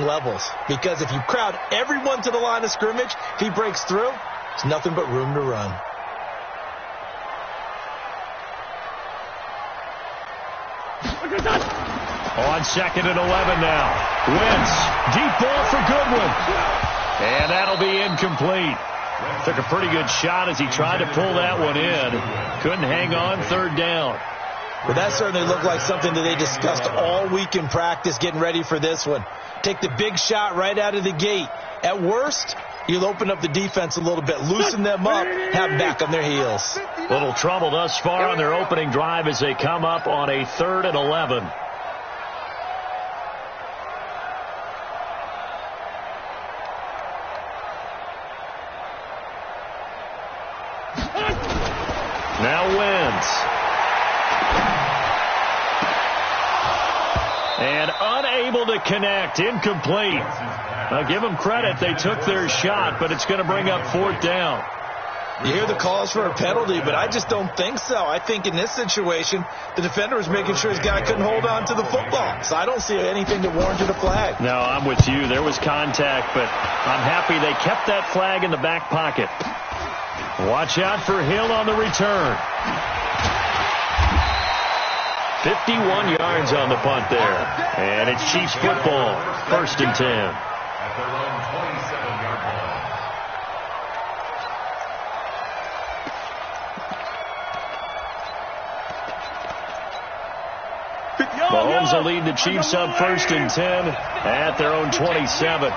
levels. Because if you crowd everyone to the line of scrimmage, if he breaks through, there's nothing but room to run. On 2nd and 11 now. Wentz. Deep ball for Goodwin. And that'll be incomplete. Took a pretty good shot as he tried to pull that one in. Couldn't hang on, 3rd down. Well, that certainly looked like something that they discussed all week in practice getting ready for this one. Take the big shot right out of the gate. At worst, you'll open up the defense a little bit, loosen them up, have them back on their heels. Little trouble thus far on their opening drive as they come up on a 3rd and 11. Now Wentz. And unable to connect. Incomplete. Now give them credit. They took their shot, but it's going to bring up 4th down. You hear the calls for a penalty, but I just don't think so. I think in this situation, the defender was making sure his guy couldn't hold on to the football. So I don't see anything that warranted a flag. No, I'm with you. There was contact, but I'm happy they kept that flag in the back pocket. Watch out for Hill on the return. 51 yards on the punt there. And it's Chiefs football. 1st and 10. At their own 27-yard line. Mahomes will lead the Chiefs up 1st and 10 at their own 27.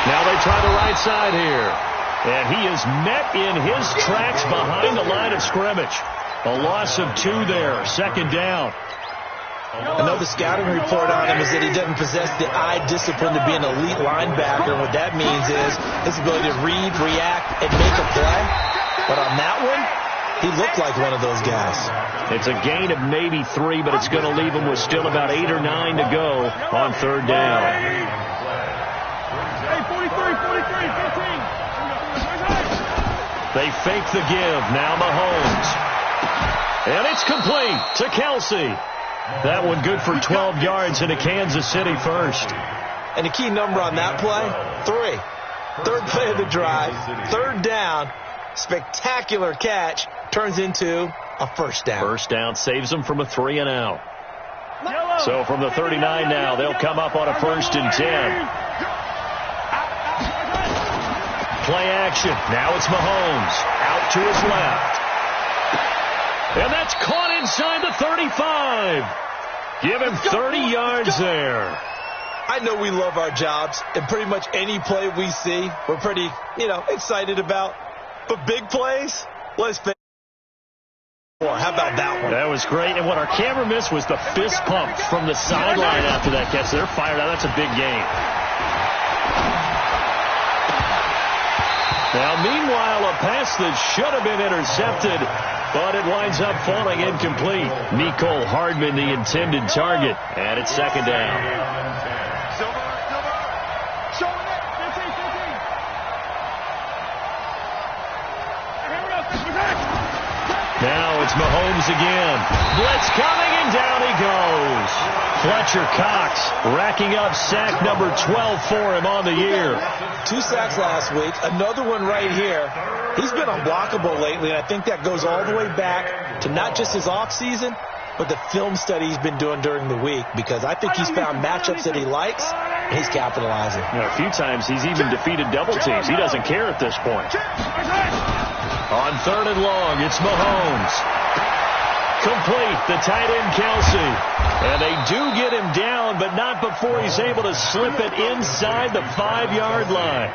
Now they try the right side here. And he is met in his tracks behind the line of scrimmage. A loss of 2 there. 2nd down. Another scouting report on him is that he doesn't possess the eye discipline to be an elite linebacker. And what that means is his ability to read, react, and make a play. But on that one, he looked like one of those guys. It's a gain of maybe 3, but it's going to leave him with still about 8 or 9 to go on 3rd down. Hey, 43, 15. They fake the give. Now Mahomes. And it's complete to Kelsey. That one good for 12 yards into Kansas City first. And the key number on that play, 3. 3rd play of the drive, 3rd down, spectacular catch, turns into a 1st down. 1st down saves them from a 3 and out. So from the 39 now, they'll come up on a 1st and 10. Play action. Now it's Mahomes. Out to his left. And that's caught inside the 35. Give him 30 yards there. I know we love our jobs, and pretty much any play we see, we're pretty, excited about. But big plays, let's face it. How about that one? That was great. And what our camera missed was the fist pump from the sideline after that catch. They're fired out. That's a big game. Now, meanwhile, a pass that should have been intercepted, but it winds up falling incomplete. Mecole Hardman, the intended target, and it's 2nd down. Now it's Mahomes again. Blitz coming, and down he goes. Fletcher Cox racking up sack number 12 for him on the year. 2 sacks last week, another one right here. He's been unblockable lately, and I think that goes all the way back to not just his offseason, but the film study he's been doing during the week, because I think he's found matchups that he likes, and he's capitalizing. A few times he's even defeated double teams. He doesn't care at this point. On 3rd and long, it's Mahomes. Complete, the tight end Kelsey. And they do get him down, but not before he's able to slip it inside the 5-yard line.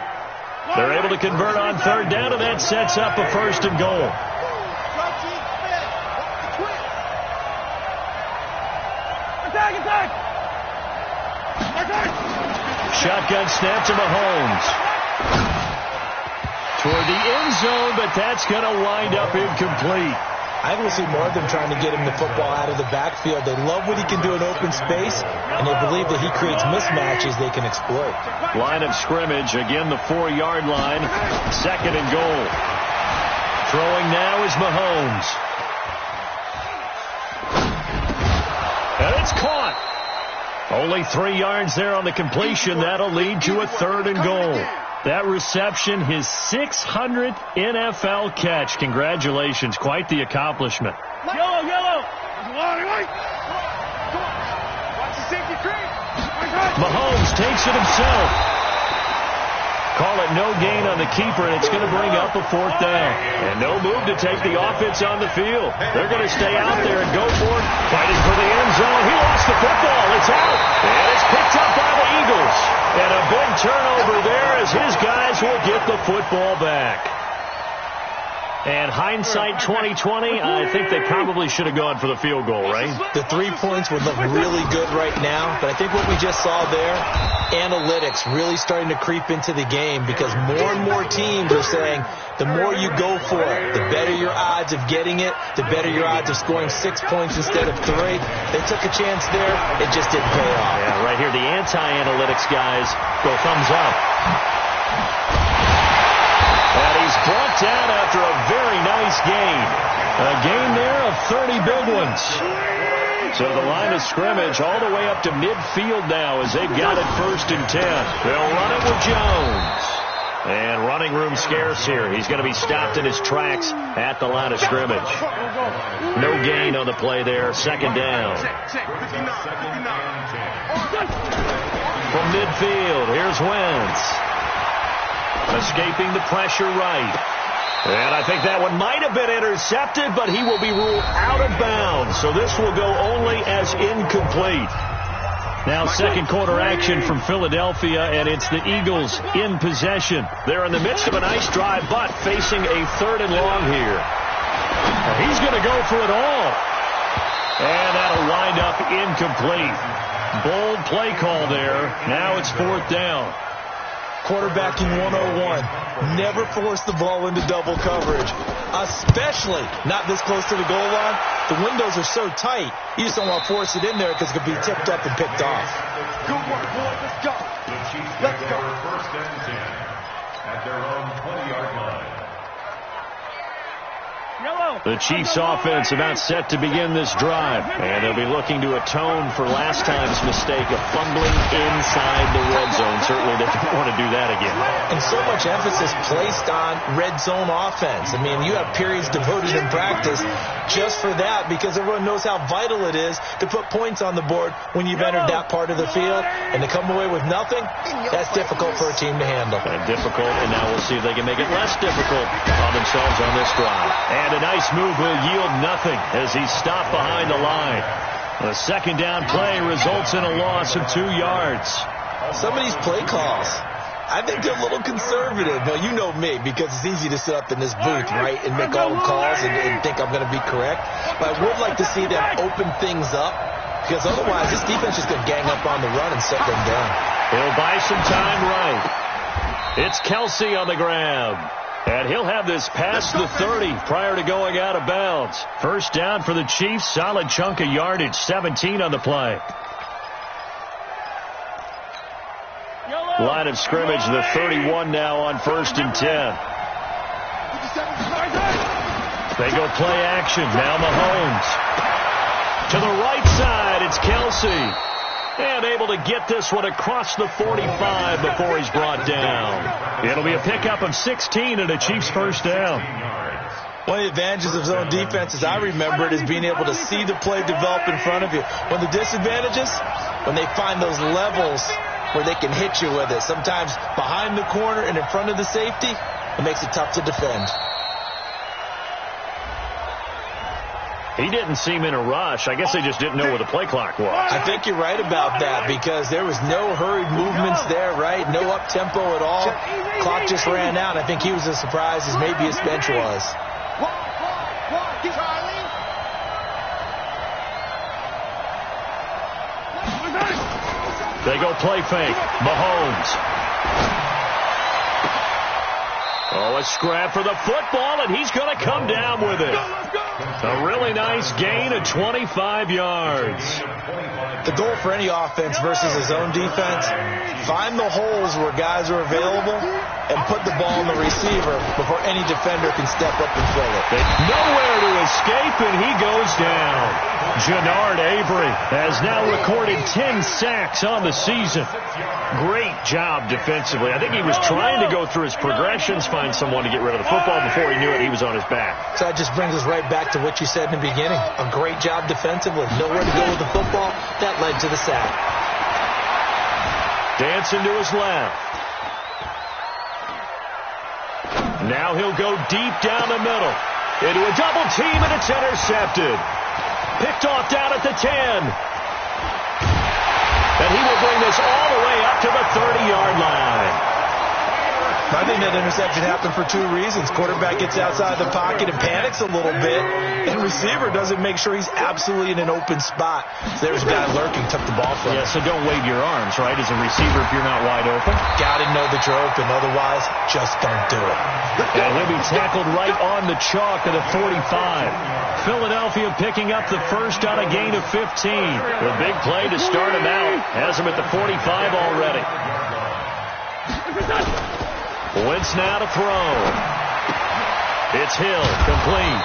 They're able to convert on 3rd down, and that sets up a 1st and goal. Shotgun snap to Mahomes. Toward the end zone, but that's going to wind up incomplete. I will see more of them trying to get him the football out of the backfield. They love what he can do in open space, and they believe that he creates mismatches they can exploit. Line of scrimmage, again the 4-yard line, 2nd and goal. Throwing now is Mahomes. And it's caught. Only 3 yards there on the completion. That'll lead to a 3rd and goal. That reception, his 600th NFL catch. Congratulations. Quite the accomplishment. Yellow, yellow. Watch the safety tree. Mahomes takes it himself. Call it no gain on the keeper, and it's going to bring up a 4th down. And no move to take the offense on the field. They're going to stay out there and go for it, fighting for the end zone. He lost the football. It's out. And it's picked up by the Eagles. And a big turnover there as his guys will get the football back. And hindsight 2020, I think they probably should have gone for the field goal, right? The 3 points would look really good right now, but I think what we just saw there, analytics really starting to creep into the game because more and more teams are saying the more you go for it, the better your odds of getting it, the better your odds of scoring 6 points instead of 3. They took a chance there. It just didn't pay off. Yeah, right here, the anti-analytics guys go thumbs up. And he's brought down after a very nice gain. A gain there of 30 big ones. So the line of scrimmage all the way up to midfield now as they've got it 1st and 10. They'll run it with Jones. And running room scarce here. He's going to be stopped in his tracks at the line of scrimmage. No gain on the play there. 2nd down. From midfield, here's Wentz. Escaping the pressure right. And I think that one might have been intercepted, but he will be ruled out of bounds. So this will go only as incomplete. Now 2nd quarter action from Philadelphia, and it's the Eagles in possession. They're in the midst of a nice drive, but facing a 3rd and long here. And he's going to go for it all. And that'll wind up incomplete. Bold play call there. Now it's 4th down. Quarterbacking 101. Never force the ball into double coverage, especially not this close to the goal line. The windows are so tight, you just don't want to force it in there because it could be tipped up and picked off. Good work, boys. Let's go. Let's go. 1st and 10 at their own 20-yard line. The Chiefs offense about set to begin this drive. And they'll be looking to atone for last time's mistake of fumbling inside the red zone. Certainly they don't want to do that again. And so much emphasis placed on red zone offense. I mean, you have periods devoted in practice just for that because everyone knows how vital it is to put points on the board when you've entered that part of the field. And to come away with nothing, that's difficult for a team to handle. Difficult, and now we'll see if they can make it less difficult on themselves on this drive. And a nice move will yield nothing as he's stopped behind the line. The 2nd down play results in a loss of 2 yards. Some of these play calls, I think they're a little conservative. But you know me, because it's easy to sit up in this booth, right, and make all the calls and think I'm going to be correct. But I would like to see them open things up because otherwise this defense is going to gang up on the run and shut them down. He'll buy some time right. It's Kelsey on the grab. And he'll have this past the 30 prior to going out of bounds. 1st down for the Chiefs. Solid chunk of yardage. 17 on the play. Line of scrimmage, the 31 now on 1st and 10. They go play action. Now Mahomes. To the right side, it's Kelsey. And able to get this one across the 45 before he's brought down. It'll be a pickup of 16 and a Chiefs 1st down. One of the advantages of zone defense, as I remember it, is being able to see the play develop in front of you. One of the disadvantages, when they find those levels where they can hit you with it. Sometimes behind the corner and in front of the safety, it makes it tough to defend. He didn't seem in a rush. I guess they just didn't know where the play clock was. I think you're right about that because there was no hurried movements there, right? No up-tempo at all. Clock just ran out. I think he was as surprised as maybe his bench was. They go play fake. Mahomes. Oh, a scrap for the football, and he's going to come down with it. A really nice gain of 25 yards. The goal for any offense versus his own defense, find the holes where guys are available and put the ball in the receiver before any defender can step up and fill it. Nowhere to escape, and he goes down. Jannard Avery has now recorded 10 sacks on the season. Great job defensively. I think he was trying to go through his progressions, find someone to get rid of the football. Before he knew it, he was on his back. So that just brings us right back to what you said in the beginning. A great job defensively. Nowhere to go with the football. That led to the sack. Dancing to his left. Now he'll go deep down the middle. Into a double team, and it's intercepted. Picked off down at the 10. And he will bring this all the way up to the 30-yard line. I think that interception happened for two reasons. Quarterback gets outside the pocket and panics a little bit, and receiver doesn't make sure he's absolutely in an open spot. So there's a guy lurking, took the ball from him. Yeah, so don't wave your arms, right, as a receiver if you're not wide open. Got to know that you're open. Otherwise, just don't do it. And he'll be tackled right on the chalk of the 45. Philadelphia picking up the first on a gain of 15. The big play to start him out. Has him at the 45 already. Wentz now to throw. It's Hill, complete.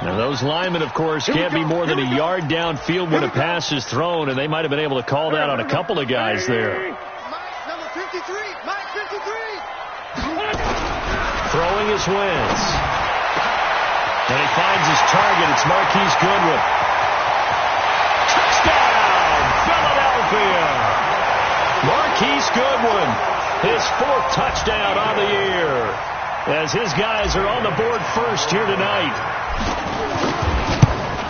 Now those linemen, of course, can't be more than a yard downfield when a pass is thrown, and they might have been able to call that on a couple of guys there. Number 53, Mike 53. Throwing is Wentz. And he finds his target. It's Marquise Goodwin. Touchdown, Philadelphia. Marquise Goodwin, his fourth touchdown on the year, as his guys are on the board first here tonight.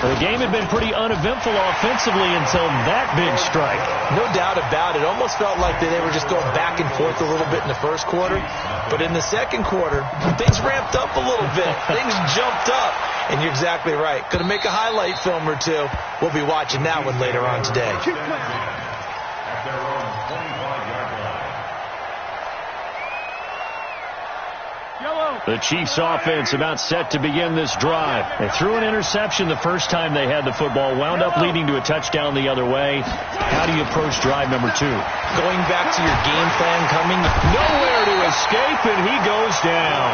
The game had been pretty uneventful offensively until that big strike. No doubt about it. Almost felt like they were just going back and forth a little bit in the first quarter. But in the second quarter, things ramped up a little bit. Things jumped up. And you're exactly right. Going to make a highlight film or two. We'll be watching that one later on today. The Chiefs offense about set to begin this drive. They threw an interception the first time they had the football, wound up leading to a touchdown the other way. How do you approach drive number 2? Going back to your game plan coming. Nowhere to escape, and he goes down.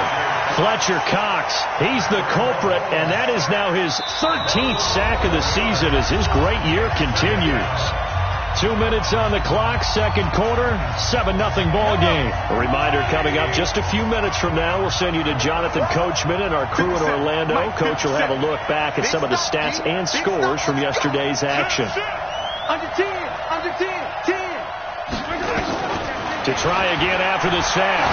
Fletcher Cox, he's the culprit, and that is now his 13th sack of the season as his great year continues. 2 minutes on the clock, second quarter, 7-0 ball game. A reminder coming up just a few minutes from now, we'll send you to Jonathan Coachman and our crew in Orlando. Coach will have a look back at some of the stats and scores from yesterday's action. Under 10, under 10, 10. To try again after the sack.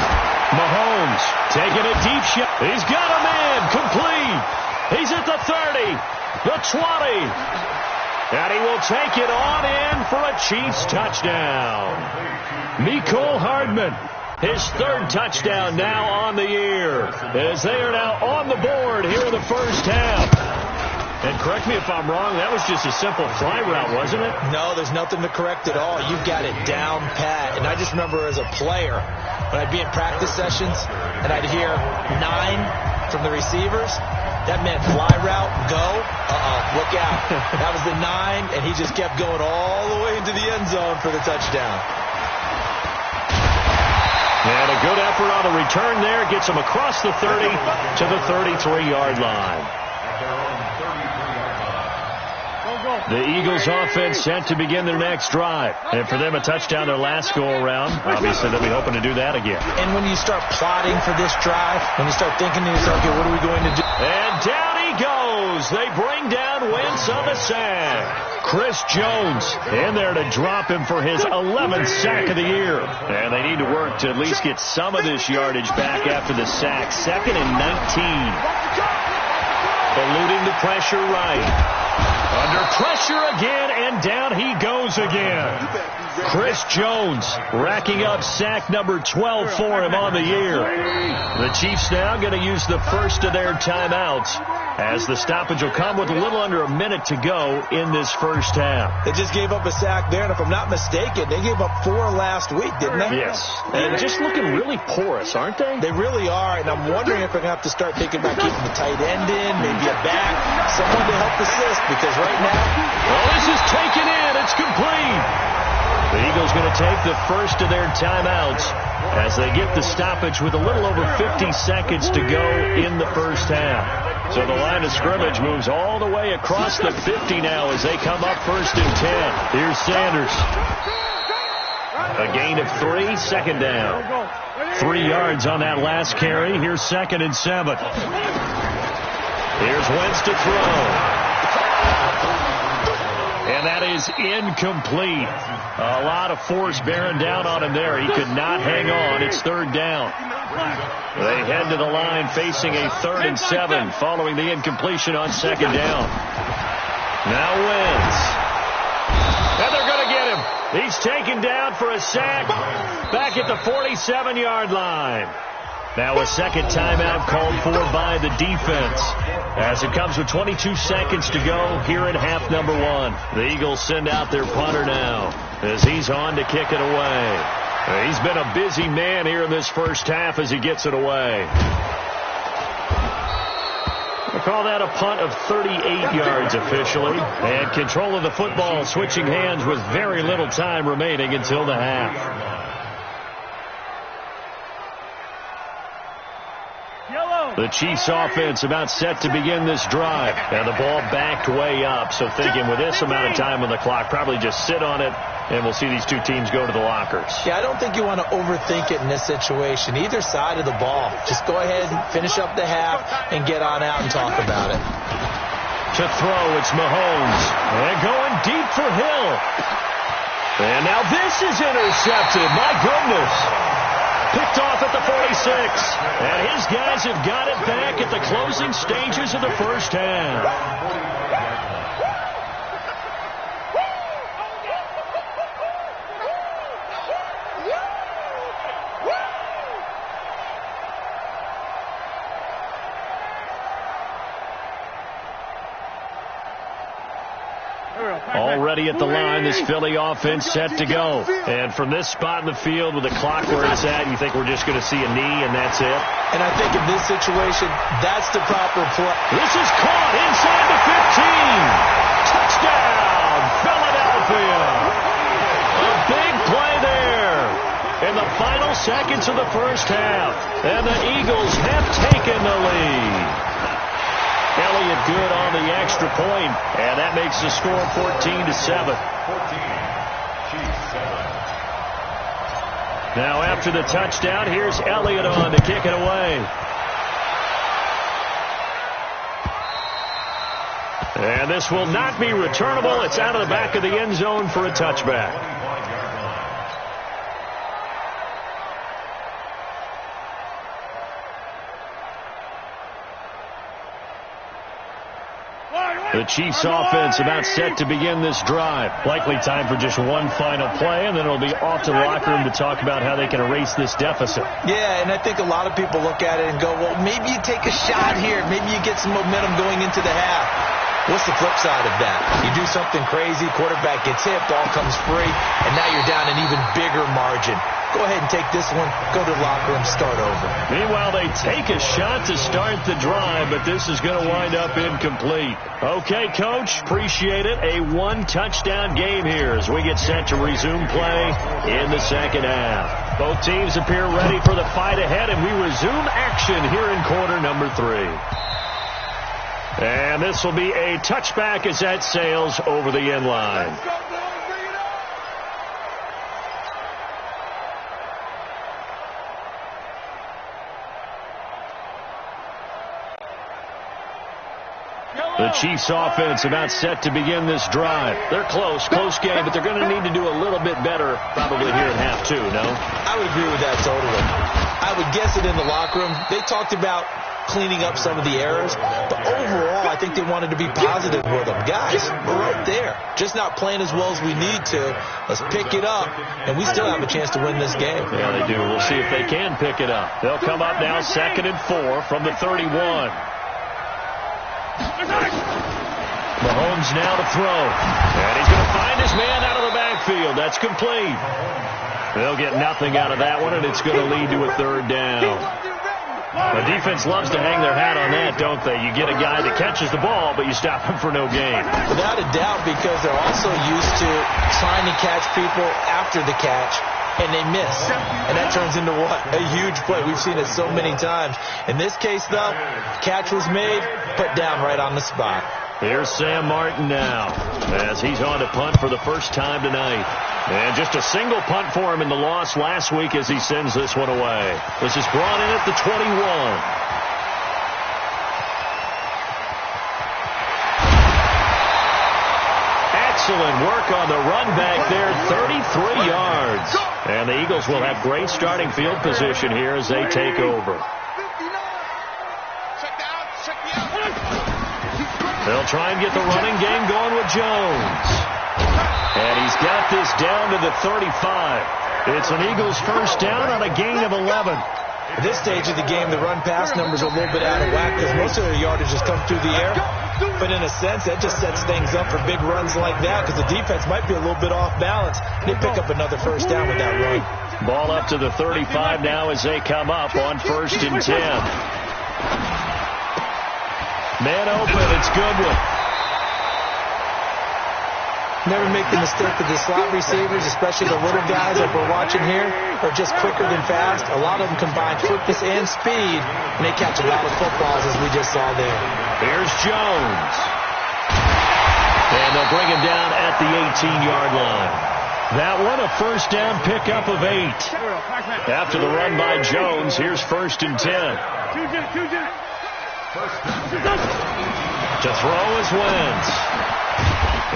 Mahomes taking a deep shot. He's got a man complete. He's at the 30, the 20. And he will take it on in for a Chiefs touchdown. Mecole Hardman, his third touchdown now on the year, as they are now on the board here in the first half. And correct me if I'm wrong, that was just a simple fly route, wasn't it? No, there's nothing to correct at all. You've got it down pat. And I just remember as a player, when I'd be in practice sessions and I'd hear 9 from the receivers, that meant fly route, go, look out. That was the 9, and he just kept going all the way into the end zone for the touchdown. And a good effort on the return there. Gets him across the 30 to the 33-yard line. The Eagles offense set to begin their next drive. And for them, a touchdown their last go-around. Obviously, they'll be hoping to do that again. And when you start plotting for this drive, when you start thinking to yourself, okay, what are we going to do? And down he goes. They bring down Wentz on the sack. Chris Jones in there to drop him for his 11th sack of the year. And they need to work to at least get some of this yardage back after the sack. 2nd and 19. Eluding the pressure right. Under pressure again, and down he goes again. Chris Jones racking up sack number 12 for him on the year. The Chiefs now going to use the first of their timeouts as the stoppage will come with a little under a minute to go in this first half. They just gave up a sack there, and if I'm not mistaken, they gave up 4 last week, didn't they? Yes. And just looking really porous, aren't they? They really are, and I'm wondering if we're going to have to start thinking about keeping the tight end in, maybe a back, someone to help assist, because right now... Well, this is taken in. It's complete. The Eagles going to take the first of their timeouts as they get the stoppage with a little over 50 seconds to go in the first half. So the line of scrimmage moves all the way across the 50 now as they come up 1st and 10. Here's Sanders. A gain of 3, second down. 3 yards on that last carry. Here's 2nd and 7. Here's Wentz to throw. And that is incomplete. A lot of force bearing down on him there. He could not hang on. It's 3rd down. They head to the line facing a 3rd and 7 following the incompletion on 2nd down. Now Wentz. And they're going to get him. He's taken down for a sack back at the 47-yard line. Now a second timeout called for by the defense as it comes with 22 seconds to go here in half number 1. The Eagles send out their punter now as he's on to kick it away. He's been a busy man here in this first half as he gets it away. We'll call that a punt of 38 yards officially. And control of the football switching hands with very little time remaining until the half. The Chiefs offense about set to begin this drive. And the ball backed way up. So thinking with this amount of time on the clock, probably just sit on it, and we'll see these two teams go to the lockers. Yeah, I don't think you want to overthink it in this situation. Either side of the ball. Just go ahead and finish up the half and get on out and talk about it. To throw, it's Mahomes. And going deep for Hill. And now this is intercepted. My goodness. Picked off at the 46. And his guys have got it back at the closing stages of the first half. Already at the line, this Philly offense set to go. And from this spot in the field with the clock where it's at, you think we're just going to see a knee and that's it? And I think in this situation, that's the proper play. This is caught inside the 15. Touchdown, Philadelphia. A big play there in the final seconds of the first half. And the Eagles have taken the lead. Elliott good on the extra point, and that makes the score 14-7. Now after the touchdown, here's Elliott on to kick it away. And this will not be returnable. It's out of the back of the end zone for a touchback. The Chiefs offense about set to begin this drive. Likely time for just one final play, and then it'll be off to the locker room to talk about how they can erase this deficit. Yeah, and I think a lot of people look at it and go, well, maybe you take a shot here. Maybe you get some momentum going into the half. What's the flip side of that? You do something crazy, quarterback gets hit, ball comes free, and now you're down an even bigger margin. Go ahead and take this one, go to the locker room, start over. Meanwhile, they take a shot to start the drive, but this is going to wind up incomplete. Okay, Coach, appreciate it. A one-touchdown game here as we get set to resume play in the second half. Both teams appear ready for the fight ahead, and we resume action here in quarter number 3. And this will be a touchback as that sails over the end line. The Chiefs offense about set to begin this drive. They're close game, but they're going to need to do a little bit better probably here in half 2, no? I would agree with that totally. I would guess it in the locker room. They talked about cleaning up some of the errors, but overall, I think they wanted to be positive with them. Guys, we're right there. Just not playing as well as we need to. Let's pick it up, and we still have a chance to win this game. Yeah, they do. We'll see if they can pick it up. They'll come up now 2nd and 4 from the 31. Mahomes now to throw. And he's going to find his man out of the backfield. That's complete. They'll get nothing out of that one, and it's going to lead to a third down. The defense loves to hang their hat on that, don't they? You get a guy that catches the ball, but you stop him for no gain. Without a doubt, because they're also used to trying to catch people after the catch, and they miss. And that turns into what? A huge play. We've seen it so many times. In this case, though, catch was made, put down right on the spot. Here's Sam Martin now as he's on to punt for the first time tonight. And just a single punt for him in the loss last week as he sends this one away. This is brought in at the 21. Excellent work on the run back there, 33 yards. And the Eagles will have great starting field position here as they take over. They'll try and get the running game going with Jones. And he's got this down to the 35. It's an Eagles first down on a gain of 11. At this stage of the game, the run-pass numbers are a little bit out of whack because most of their yardage has come through the air. But in a sense, that just sets things up for big runs like that because the defense might be a little bit off balance. They pick up another first down with that run. Ball up to the 35 now as they come up on 1st and 10. Man open, it's Goodwin. Never make the mistake that the slot receivers, especially the little guys like we're watching here, are just quicker than fast. A lot of them combine quickness and speed, and they catch a lot of footballs as we just saw there. Here's Jones. And they'll bring him down at the 18-yard line. That one, a first down pickup of 8. After the run by Jones, here's 1st and 10. To throw is Wentz.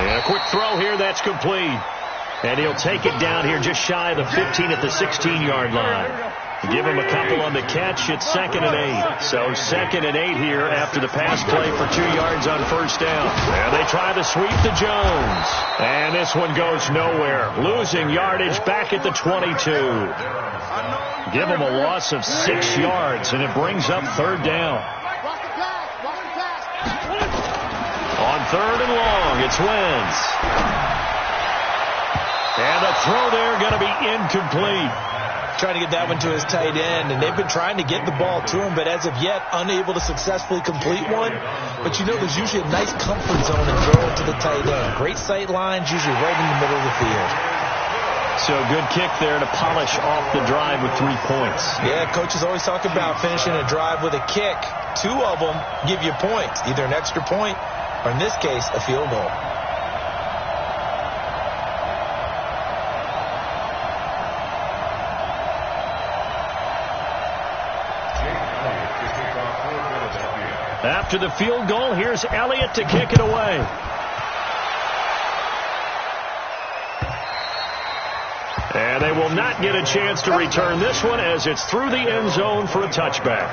And a quick throw here, that's complete. And he'll take it down here just shy of the 15 at the 16-yard line. Give him a couple on the catch. It's 2nd and 8. So 2nd and 8 here after the pass play for 2 yards on first down. And they try to sweep to Jones. And this one goes nowhere. Losing yardage back at the 22. Give him a loss of 6 yards, and it brings up 3rd down. On 3rd and long, it's Wentz. And the throw there going to be incomplete. Trying to get that one to his tight end, and they've been trying to get the ball to him, but as of yet, unable to successfully complete one. But you know, there's usually a nice comfort zone in throwing to the tight end. Great sight lines, usually right in the middle of the field. So good kick there to polish off the drive with 3 points. Yeah, coaches always talk about finishing a drive with a kick. 2 of them give you points, either an extra point or in this case, a field goal. After the field goal, here's Elliott to kick it away. And they will not get a chance to return this one as it's through the end zone for a touchback.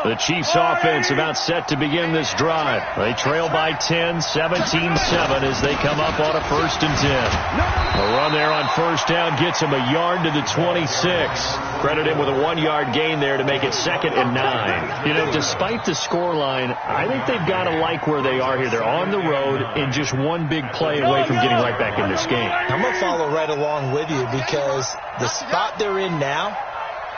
The Chiefs offense about set to begin this drive. They trail by 10, 17-7 as they come up on a 1st and 10. A run there on first down gets him a yard to the 26. Credit him with a 1-yard gain there to make it 2nd and 9. You know, despite the scoreline, I think they've got to like where they are here. They're on the road and just one big play away from getting right back in this game. I'm going to follow right along with you because the spot they're in now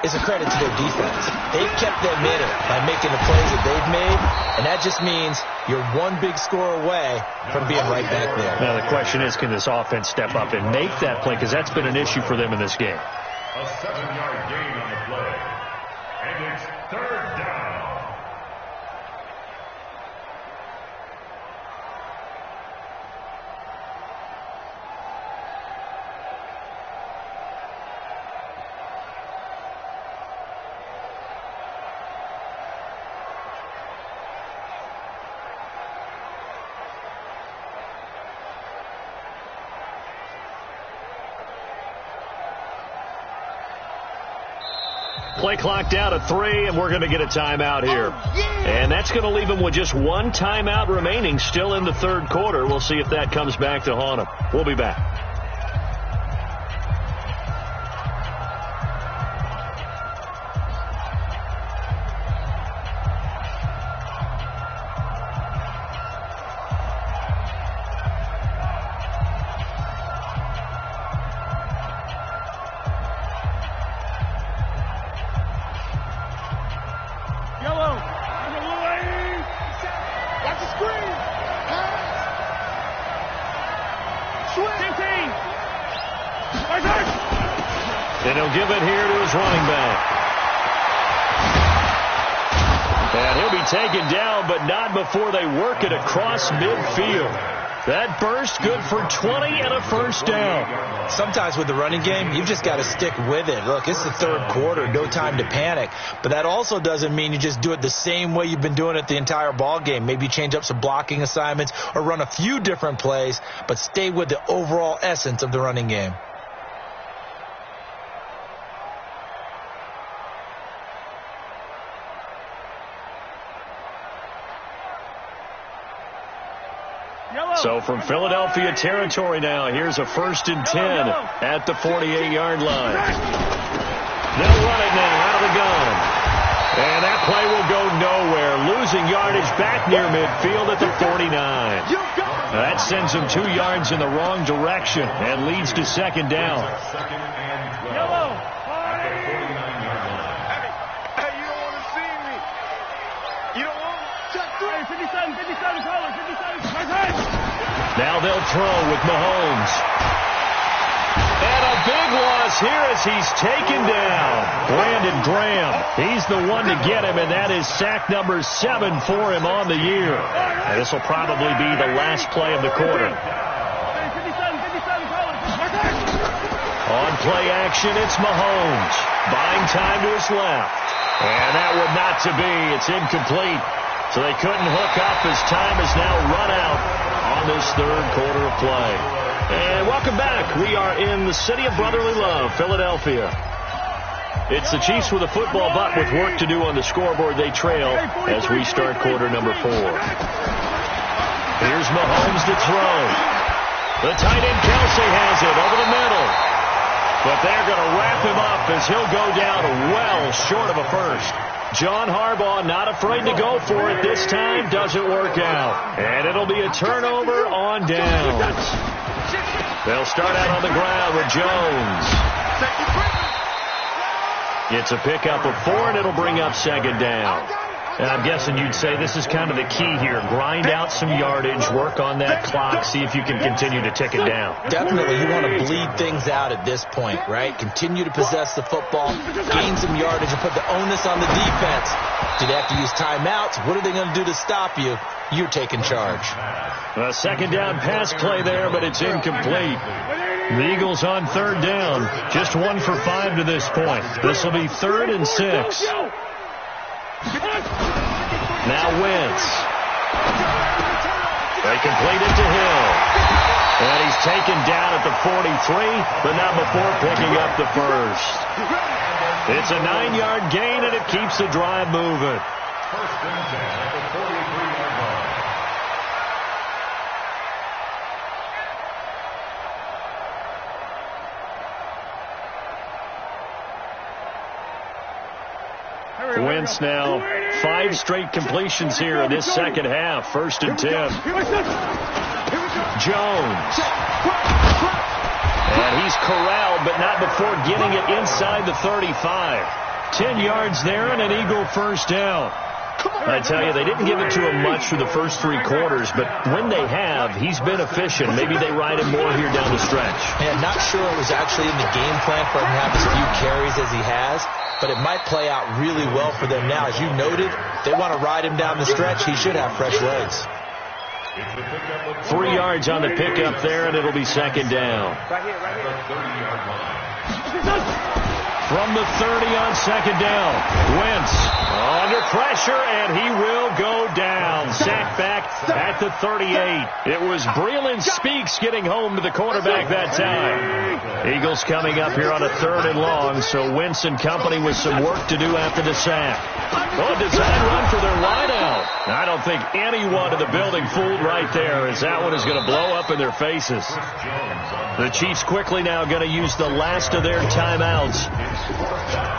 is a credit to their defense. They've kept them in it by making the plays that they've made, and that just means you're one big score away from being right back there. Now, the question is, can this offense step up and make that play? Because that's been an issue for them in this game. A 7-yard gain on the play. And it's 3rd down. Play clock down to 3, and we're going to get a timeout here. And that's going to leave them with just 1 timeout remaining still in the 3rd quarter. We'll see if that comes back to haunt them. We'll be back. And he'll give it here to his running back. And he'll be taken down, but not before they work it across midfield. That burst good for 20 and a first down. Sometimes with the running game, you've just got to stick with it. Look, it's the third quarter, no time to panic. But that also doesn't mean you just do it the same way you've been doing it the entire ball game. Maybe change up some blocking assignments or run a few different plays, but stay with the overall essence of the running game. So from Philadelphia territory now, here's a 1st and 10 at the 48-yard line. They'll run it now out of the gun. And that play will go nowhere, losing yardage back near midfield at the 49. That sends them 2 yards in the wrong direction and leads to 2nd down. Now they'll throw with Mahomes. And a big loss here as he's taken down. Brandon Graham, he's the one to get him, and that is sack number 7 for him on the year. And this will probably be the last play of the quarter. On play action, it's Mahomes. Buying time to his left. And that would not to be. It's incomplete. So they couldn't hook up as time has now run out on this third quarter of play. And welcome back. We are in the city of brotherly love, Philadelphia. It's the Chiefs with a football, but with work to do on the scoreboard, they trail as we start quarter number 4. Here's Mahomes to throw. The tight end Kelsey has it over the middle. But they're going to wrap him up as he'll go down well short of a first. John Harbaugh not afraid to go for it this time. Doesn't work out. And it'll be a turnover on downs. They'll start out on the ground with Jones. It's a pickup of 4, and it'll bring up 2nd down. And I'm guessing you'd say this is kind of the key here. Grind out some yardage, work on that clock, see if you can continue to tick it down. Definitely, you want to bleed things out at this point, right? Continue to possess the football, gain some yardage, and put the onus on the defense. Do they have to use timeouts? What are they going to do to stop you? You're taking charge. A 2nd down pass play there, but it's incomplete. The Eagles on 3rd down. Just 1 for 5 to this point. This will be 3rd and 6. Now Wentz. They complete it to Hill. And he's taken down at the 43, but not before picking up the first. It's a 9-yard gain, and it keeps the drive moving. 1st and 10 at the 43-yard line. Wentz now 5 straight completions here in this second half. 1st and 10. Jones. And he's corralled, but not before getting it inside the 35. 10 yards there and an Eagle 1st down. I tell you, they didn't give it to him much for the first 3 quarters, but when they have, he's been efficient. Maybe they ride him more here down the stretch. Yeah, not sure it was actually in the game plan for him to have as few carries as he has, but it might play out really well for them now. As you noted, they want to ride him down the stretch. He should have fresh legs. 3 yards on the pickup there, and it'll be 2nd down. From the 30 on 2nd down, Wentz under pressure, and he will go down. Sacked back at the 38. It was Breeland Speaks getting home to the quarterback that time. Eagles coming up here on a 3rd and long, so Wentz and company with some work to do after the sack. Oh, a design run for their wideout. I don't think anyone in the building fooled right there, as that one is going to blow up in their faces. The Chiefs quickly now going to use the last of their timeouts.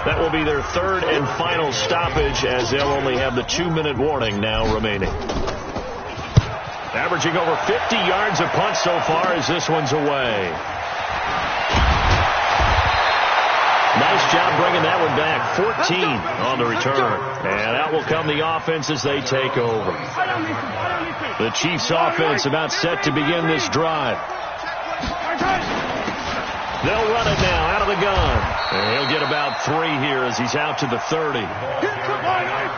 That will be their 3rd and final stoppage, as they'll only have the 2-minute warning now remaining. Averaging over 50 yards a punt so far as this one's away. Nice job bringing that one back. 14 on the return. And out will come the offense as they take over. The Chiefs offense about set to begin this drive. They'll run it now out of the gun. And he'll get about 3 here as he's out to the 30.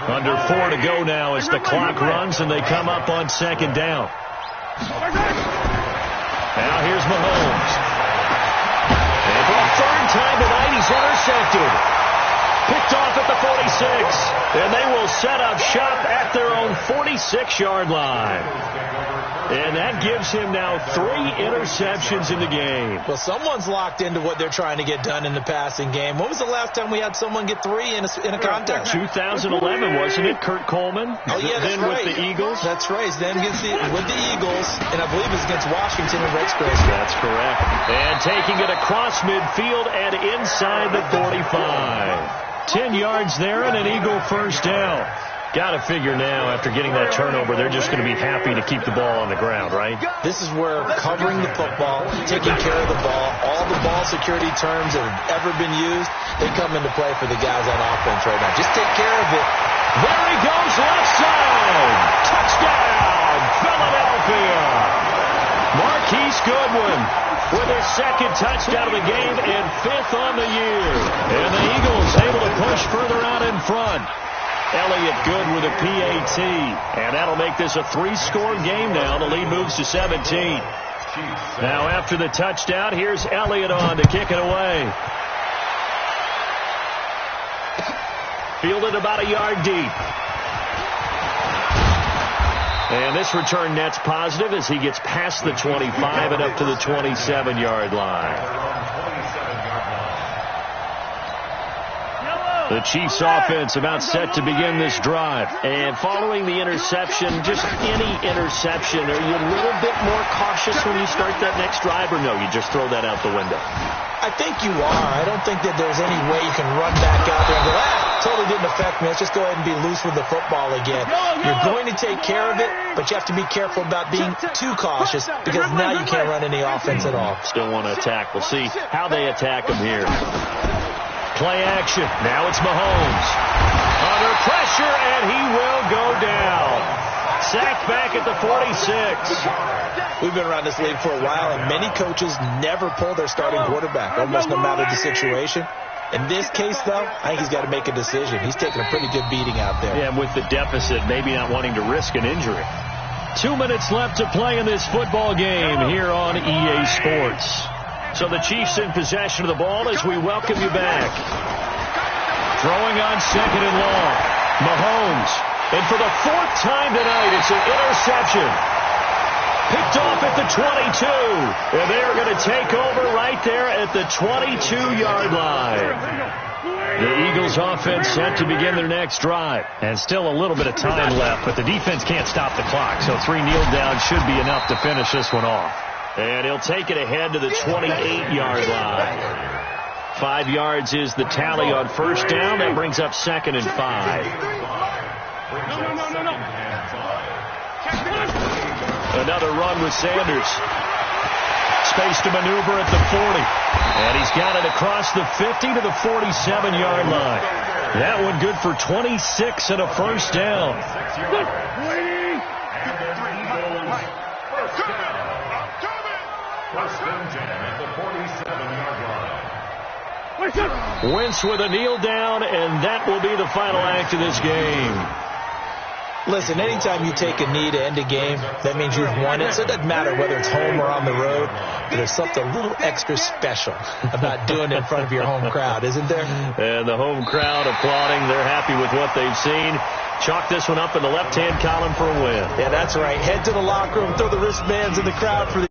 Under 4 to go now as the clock runs and they come up on 2nd down. Now here's Mahomes. And for the 3rd time tonight, he's intercepted. Picked off at the 46. And they will set up shop at their own 46-yard line. And that gives him now 3 interceptions in the game. Well, someone's locked into what they're trying to get done in the passing game. When was the last time we had someone get 3 in a contest? 2011, wasn't it? Kurt Coleman? Oh, yeah, that's then right. With the Eagles? That's right. Then with the Eagles, and I believe it's against Washington and Redskins. That's correct. And taking it across midfield and inside the 45. 10 yards there and an Eagle first down. Got to figure now, after getting that turnover, they're just going to be happy to keep the ball on the ground, right? This is where covering the football, taking care of the ball, all the ball security terms that have ever been used, they come into play for the guys on offense right now. Just take care of it. There he goes, left side. Touchdown, Philadelphia. Marquise Goodwin with his 2nd touchdown of the game and 5th on the year. And the Eagles able to push further out in front. Elliott good with a PAT. And that'll make this a 3-score game now. The lead moves to 17. Now after the touchdown, here's Elliott on to kick it away. Fielded about a yard deep. And this return net's positive as he gets past the 25 and up to the 27-yard line. The Chiefs offense about set to begin this drive. And following the interception, just any interception, are you a little bit more cautious when you start that next drive, or no, you just throw that out the window? I think you are. I don't think that there's any way you can run back out there and go, totally didn't affect me. Let's just go ahead and be loose with the football again. You're going to take care of it, but you have to be careful about being too cautious because now you can't run any offense at all. Still want to attack. We'll see how they attack him here. Play action. Now it's Mahomes. Under pressure, and he will go down. Sacked back at the 46. We've been around this league for a while, and many coaches never pull their starting quarterback, almost no matter the situation. In this case, though, I think he's got to make a decision. He's taking a pretty good beating out there. Yeah, and with the deficit, maybe not wanting to risk an injury. 2 minutes left to play in this football game here on EA Sports. So the Chiefs in possession of the ball as we welcome you back. Throwing on 2nd and long. Mahomes. And for the 4th time tonight, it's an interception. Picked off at the 22. And they're going to take over right there at the 22-yard line. The Eagles offense set to begin their next drive. And still a little bit of time left, but the defense can't stop the clock. So 3 kneel downs should be enough to finish this one off. And he'll take it ahead to the 28-yard line. 5 yards is the tally on first down. That brings up 2nd and 5. Another run with Sanders. Space to maneuver at the 40. And he's got it across the 50 to the 47-yard line. That one good for 26 and a first down. Wentz with a kneel down, and that will be the final act of this game. Listen, anytime you take a knee to end a game, that means you've won it. So it doesn't matter whether it's home or on the road. But there's something a little extra special about doing it in front of your home crowd, isn't there? And the home crowd applauding. They're happy with what they've seen. Chalk this one up in the left-hand column for a win. Yeah, that's right. Head to the locker room, throw the wristbands in the crowd for the